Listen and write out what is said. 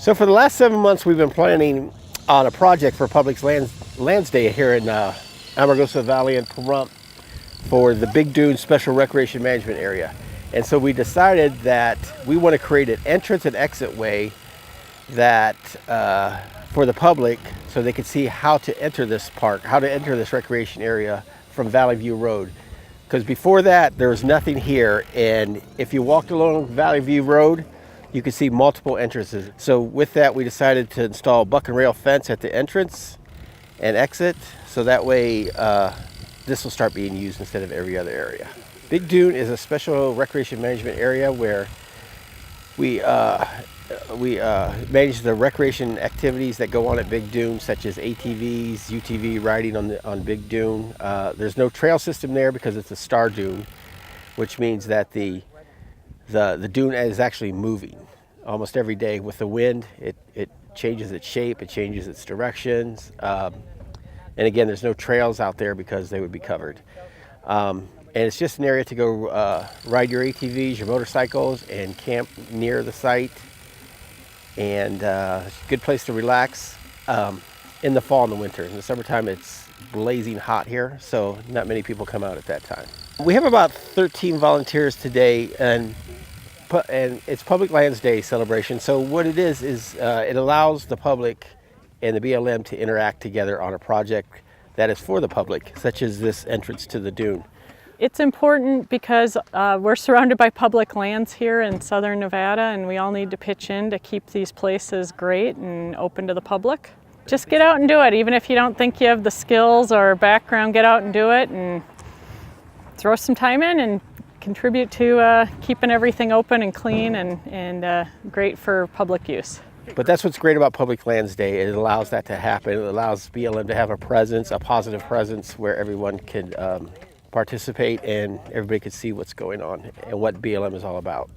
So for the last 7 months, we've been planning on a project for Public Lands Day here in Amargosa Valley and Pahrump for the Big Dune Special Recreation Management Area. And so we decided that we want to create an entrance and exit way that for the public, so they could see how to enter this park, how to enter this recreation area from Valley View Road. Because before that, there was nothing here, and if you walked along Valley View Road, you could see multiple entrances. So with that, we decided to install a buck and rail fence at the entrance and exit, so that way this will start being used instead of every other area. Big Dune is a special recreation management area where we manage the recreation activities that go on at Big Dune, such as ATVs, UTV riding on Big Dune. There's no trail system there because it's a star dune, which means that the dune is actually moving almost every day with the wind. It changes its shape, it changes its directions. And again, there's no trails out there because they would be covered. And it's just an area to go ride your ATVs, your motorcycles, and camp near the site. And it's a good place to relax in the fall and the winter. In the summertime, it's blazing hot here, so not many people come out at that time. We have about 13 volunteers today, and it's Public Lands Day celebration. So what it is it allows the public and the BLM to interact together on a project that is for the public, such as this entrance to the dune. It's important because we're surrounded by public lands here in southern Nevada, and we all need to pitch in to keep these places great and open to the public. Just get out and do it. Even if you don't think you have the skills or background, get out and do it and throw some time in and contribute to keeping everything open and clean and great for public use. But that's what's great about Public Lands Day. It allows that to happen. It allows BLM to have a presence, a positive presence, where everyone can participate and everybody can see what's going on and what BLM is all about.